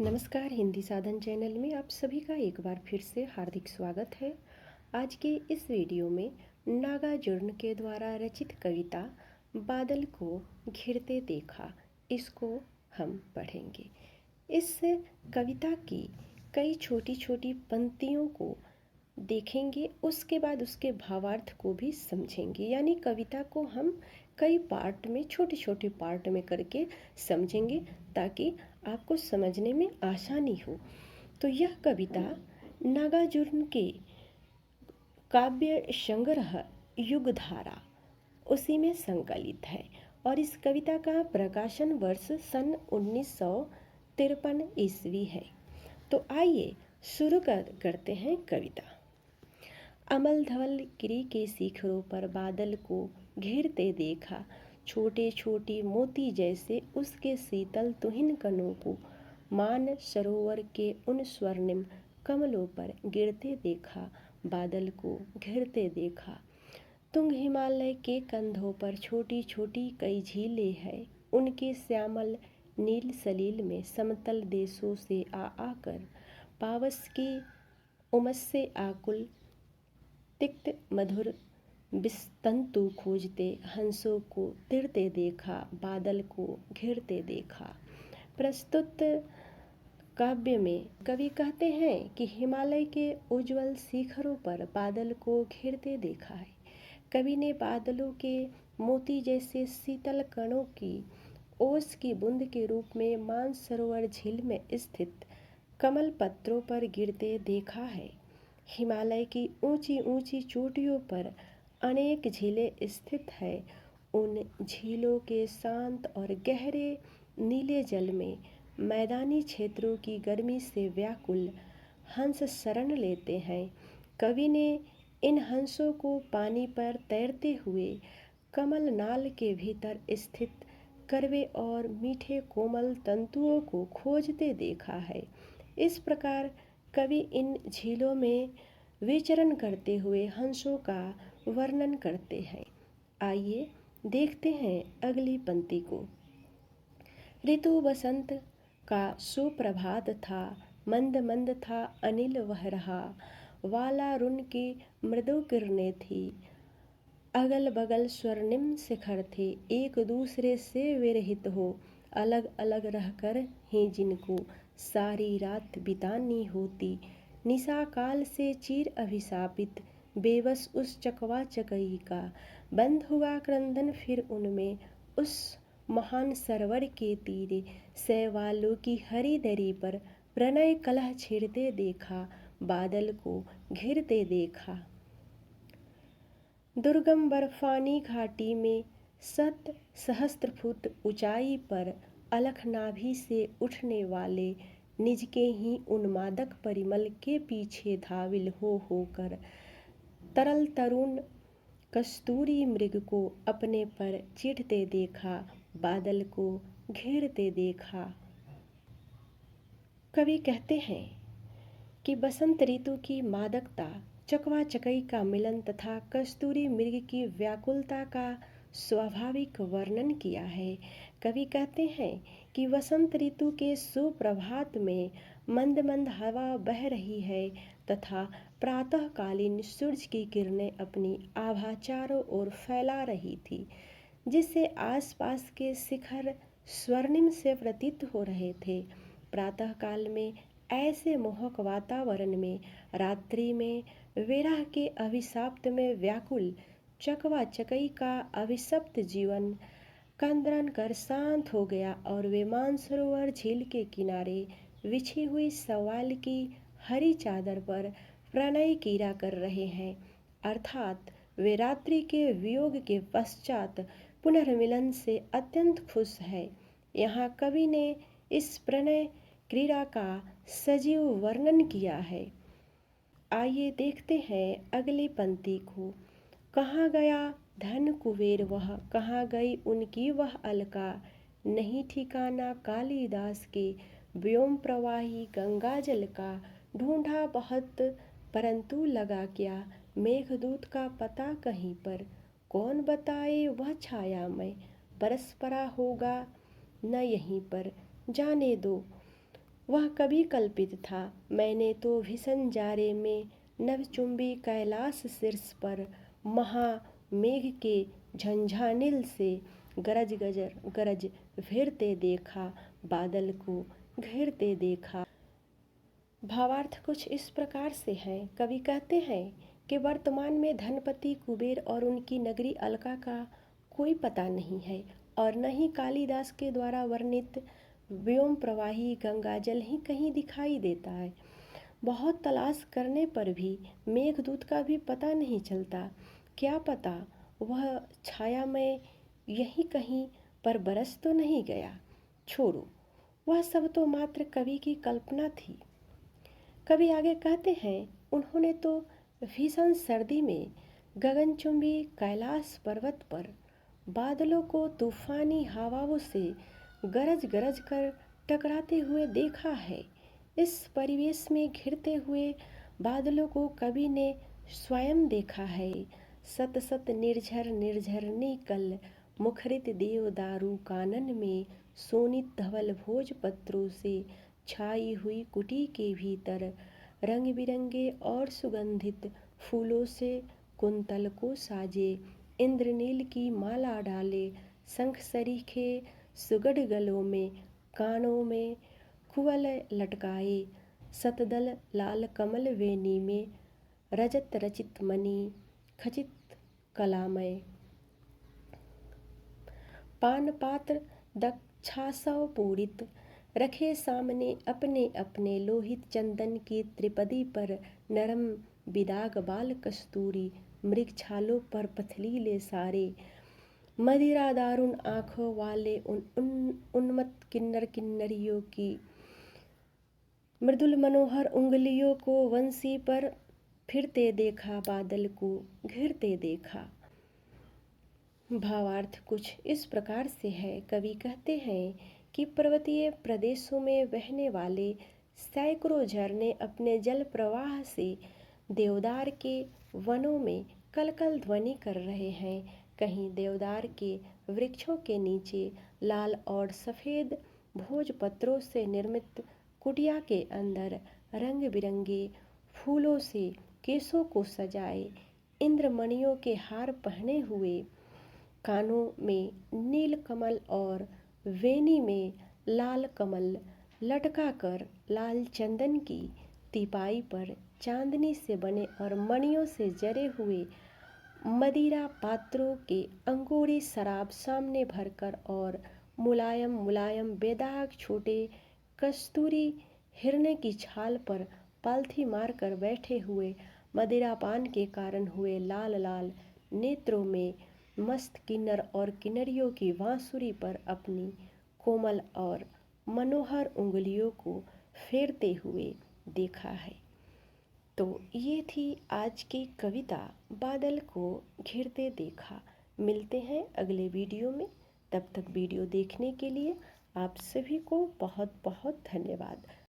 नमस्कार। हिंदी साधन चैनल में आप सभी का एक बार फिर से हार्दिक स्वागत है। आज के इस वीडियो में नागार्जुन के द्वारा रचित कविता बादल को घिरते देखा, इसको हम पढ़ेंगे। इस कविता की कई छोटी छोटी पंक्तियों को देखेंगे, उसके बाद उसके भावार्थ को भी समझेंगे। यानी कविता को हम कई पार्ट में, छोटे छोटे पार्ट में करके समझेंगे ताकि आपको समझने में आसानी हो। तो यह कविता नागार्जुन के काव्य संग्रह युगधारा उसी में संकलित है और इस कविता का प्रकाशन वर्ष सन 1953 ईस्वी है। तो आइए शुरू करते हैं कविता। अमल धवल गिरी के शिखरों पर बादल को घेरते देखा, छोटे छोटे मोती जैसे उसके शीतल तुहिन कणों को मान सरोवर के उन स्वर्णिम कमलों पर गिरते देखा, बादल को घेरते देखा। तुंग हिमालय के कंधों पर छोटी छोटी कई झीलें हैं, उनके श्यामल नील सलील में समतल देशों से आ आकर पावस की उमस से आकुल तिक्त मधुर विस्तंतु खोजते हंसों को तिरते देखा, बादल को घिरते देखा। प्रस्तुत काव्य में कवि कहते हैं कि हिमालय के उज्जवल शिखरों पर बादल को घिरते देखा है। कवि ने बादलों के मोती जैसे शीतल कणों की ओस की बूंद के रूप में मानसरोवर झील में स्थित कमल पत्रों पर गिरते देखा है। हिमालय की ऊंची ऊंची चोटियों पर अनेक झीलें स्थित है। उन झीलों के शांत और गहरे नीले जल में मैदानी क्षेत्रों की गर्मी से व्याकुल हंस शरण लेते हैं। कवि ने इन हंसों को पानी पर तैरते हुए कमल नाल के भीतर स्थित कड़वे और मीठे कोमल तंतुओं को खोजते देखा है। इस प्रकार कवि इन झीलों में विचरण करते हुए हंसों का वर्णन करते हैं। आइए देखते हैं अगली पंक्ति को। ऋतु बसंत का सुप्रभात था, मंद मंद था अनिल वह रहा, वाला रुन की मृदु किरणें थी, अगल बगल स्वर्णिम शिखर थे, एक दूसरे से विरहित हो, अलग अलग रहकर ही जिनको सारी रात बितानी होती, निशा काल से चीर अभिशापित बेबस उस चकवा चकई का, बंद हुआ क्रंदन फिर उनमें उस महान सरोवर के तीरे, शैवालों की हरी दरी पर प्रणय कलह छिड़ते देखा, बादल को घिरते देखा। दुर्गम बर्फानी घाटी में शत सहस्त्र फुट ऊंचाई पर अलख नाभि से उठने वाले निज के ही उन्मादक परिमल के पीछे धाविल हो होकर तरल तरुण कस्तूरी मृग को अपने पर चिढ़ते देखा, बादल को घेरते देखा। कवि कहते हैं कि बसंत ऋतु की मादकता, चकवा चकई का मिलन तथा कस्तूरी मृग की व्याकुलता का स्वाभाविक वर्णन किया है। कवि कहते हैं कि वसंत ऋतु के सुप्रभात में मंद मंद हवा बह रही है तथा प्रातःकालीन सूरज की किरणें अपनी आभा चारों ओर फैला रही थी, जिससे आसपास के शिखर स्वर्णिम से प्रतीत हो रहे थे। प्रातःकाल में ऐसे मोहक वातावरण में, रात्रि में विरह के अभिशाप्त में व्याकुल चकवा चकई का अभिशप्त जीवन कंदरन कर शांत हो गया और वे मानसरोवर झील के किनारे बिछी हुई शैवाल की हरी चादर पर प्रणय कीड़ा कर रहे हैं, अर्थात वे रात्रि के वियोग के पश्चात पुनर्मिलन से अत्यंत खुश है। यहाँ कवि ने इस प्रणय क्रीड़ा का सजीव वर्णन किया है। आइए देखते हैं अगली पंक्ति को। कहाँ गया धन कुबेर वह, कहाँ गई उनकी वह अलका, नहीं ठिकाना कालिदास के व्योम प्रवाही गंगा जल का, ढूंढा बहुत परंतु लगा क्या, मेघदूत का पता कहीं पर, कौन बताए वह छाया में, बरस पड़ा होगा न यहीं पर, जाने दो वह कभी कल्पित था, मैंने तो भीषण जाड़े में नभचुंबी कैलाश शीर्ष पर महामेघ के झंझानिल से गरज गजर गरज भिड़ते देखा, बादल को घेरते देखा। भावार्थ कुछ इस प्रकार से है। कवि कहते हैं कि वर्तमान में धनपति कुबेर और उनकी नगरी अलका का कोई पता नहीं है, और न ही कालिदास के द्वारा वर्णित व्योम प्रवाही गंगाजल ही कहीं दिखाई देता है। बहुत तलाश करने पर भी मेघदूत का भी पता नहीं चलता। क्या पता वह छायामय यहीं कहीं पर बरस तो नहीं गया। छोड़ो, वह सब तो मात्र कवि की कल्पना थी। कवि आगे कहते हैं, उन्होंने तो भीषण सर्दी में गगनचुंबी कैलाश पर्वत पर बादलों को तूफानी हवाओं से गरज गरज कर टकराते हुए देखा है। इस परिवेश में घिरते हुए बादलों को कवि ने स्वयं देखा है। सत सत निर्झर निर्झर निकल मुखरित देवदारू कानन में सोनित धवल भोजपत्रों से छाई हुई कुटी के भीतर रंग बिरंगे और सुगंधित फूलों से कुंतल को साजे, इंद्रनील की माला डाले, शंख सरीखे सुगढ़ गलों में, कानों में कुवल लटकाए, सतदल लाल कमल वेणी में रजत रचित मणि खचित कलामय, पान पात्र दक्षासव पूरित रखे सामने अपने अपने लोहित चंदन की त्रिपदी पर नरम बिदाग बाल कस्तूरी, मृग छालों पर पथलीले सारे, मदिरा दारुण आँखों वाले उन्मत्त किन्नर किन्नरियों की मृदुल मनोहर उंगलियों को वंशी पर फिरते देखा, बादल को घिरते देखा। भावार्थ कुछ इस प्रकार से है। कवि कहते हैं कि पर्वतीय प्रदेशों में बहने वाले सैकड़ों झरने अपने जल प्रवाह से देवदार के वनों में कलकल ध्वनि कर रहे हैं। कहीं देवदार के वृक्षों के नीचे लाल और सफ़ेद भोजपत्रों से निर्मित कुटिया के अंदर रंग बिरंगे फूलों से केशों को सजाए, इंद्रमणियों के हार पहने हुए, कानों में नील कमल और वेणी में लाल कमल लटका कर लाल चंदन की तिपाई पर चांदनी से बने और मणियों से जरे हुए मदिरा पात्रों के अंगूरी शराब सामने भरकर, और मुलायम मुलायम बेदाग छोटे कस्तूरी हिरने की छाल पर पालथी मारकर बैठे हुए, मदिरा पान के कारण हुए लाल लाल नेत्रों में मस्त किन्नर और किन्नरियों की बांसुरी पर अपनी कोमल और मनोहर उंगलियों को फेरते हुए देखा है। तो ये थी आज की कविता बादल को घिरते देखा। मिलते हैं अगले वीडियो में। तब तक वीडियो देखने के लिए आप सभी को बहुत बहुत धन्यवाद।